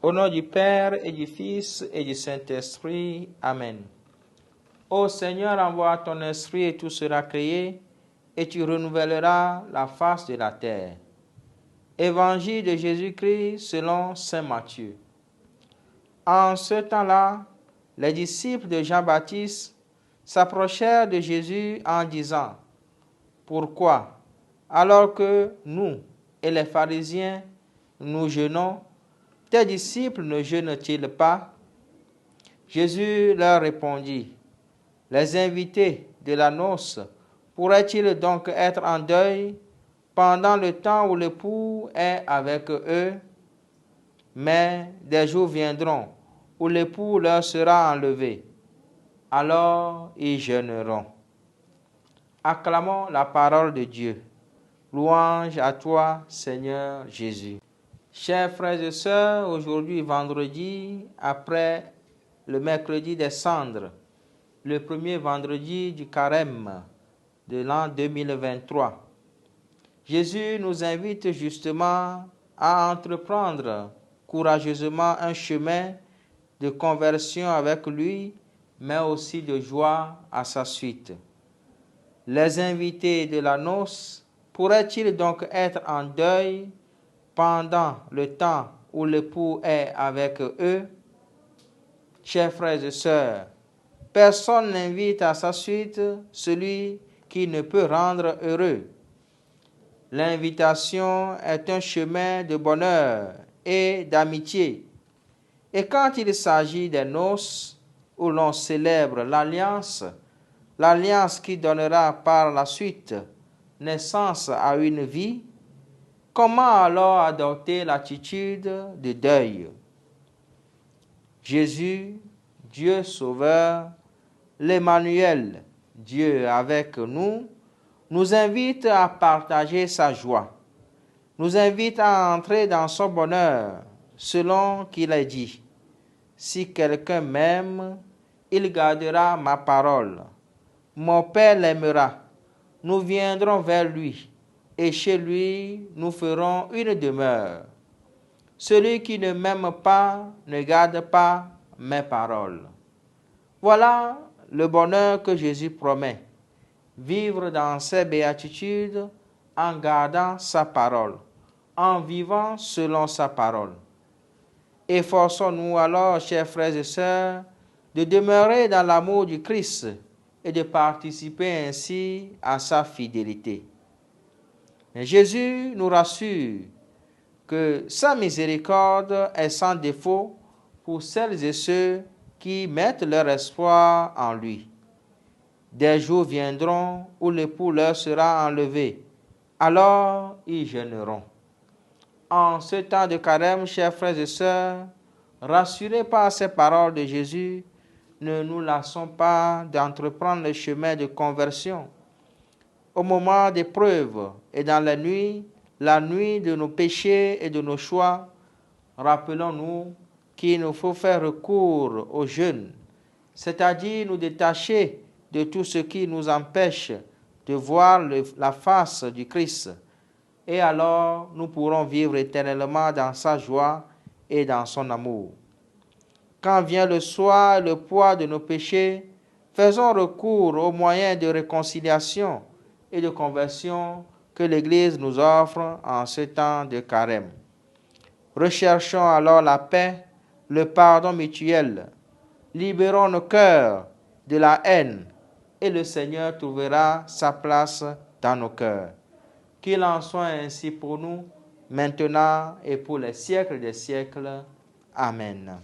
Au nom du Père et du Fils et du Saint-Esprit. Amen. Ô Seigneur, envoie ton esprit et tout sera créé, et tu renouvelleras la face de la terre. Évangile de Jésus-Christ selon saint Matthieu. En ce temps-là, les disciples de Jean-Baptiste s'approchèrent de Jésus en disant: Pourquoi, alors que nous et les pharisiens nous jeûnons, tes disciples ne jeûnent-ils pas? Jésus leur répondit: Les invités de la noce pourraient-ils donc être en deuil pendant le temps où l'époux est avec eux? Mais des jours viendront où l'époux leur sera enlevé. Alors ils jeûneront. Acclamons la parole de Dieu. Louange à toi, Seigneur Jésus. Chers frères et sœurs, aujourd'hui vendredi, après le mercredi des cendres, le premier vendredi du carême de l'an 2023, Jésus nous invite justement à entreprendre courageusement un chemin de conversion avec lui, mais aussi de joie à sa suite. Les invités de la noce pourraient-ils donc être en deuil pendant le temps où l'époux est avec eux? Chers frères et sœurs, personne n'invite à sa suite celui qui ne peut rendre heureux. L'invitation est un chemin de bonheur et d'amitié. Et quand il s'agit des noces où l'on célèbre l'alliance qui donnera par la suite naissance à une vie, comment alors adopter l'attitude de deuil? Jésus, Dieu Sauveur, l'Emmanuel, Dieu avec nous, nous invite à partager sa joie, nous invite à entrer dans son bonheur, selon qu'il est dit: Si quelqu'un m'aime, il gardera ma parole. Mon Père l'aimera, nous viendrons vers lui, et chez lui nous ferons une demeure. Celui qui ne m'aime pas ne garde pas mes paroles. Voilà le bonheur que Jésus promet: vivre dans ses béatitudes en gardant sa parole, en vivant selon sa parole. Efforçons-nous alors, chers frères et sœurs, de demeurer dans l'amour du Christ et de participer ainsi à sa fidélité. Mais Jésus nous rassure que sa miséricorde est sans défaut pour celles et ceux qui mettent leur espoir en lui. Des jours viendront où l'époux leur sera enlevé. Alors ils jeûneront. En ce temps de carême, chers frères et sœurs, rassurés par ces paroles de Jésus, ne nous lassons pas d'entreprendre le chemin de conversion. Au moment d'épreuve et dans la nuit de nos péchés et de nos choix, rappelons-nous qu'il nous faut faire recours au jeûne, c'est-à-dire nous détacher de tout ce qui nous empêche de voir la face du Christ. Et alors nous pourrons vivre éternellement dans sa joie et dans son amour. Quand vient le soir et le poids de nos péchés, faisons recours aux moyens de réconciliation et de conversion que l'Église nous offre en ce temps de carême. Recherchons alors la paix, le pardon mutuel. Libérons nos cœurs de la haine et le Seigneur trouvera sa place dans nos cœurs. Qu'il en soit ainsi pour nous, maintenant et pour les siècles des siècles. Amen.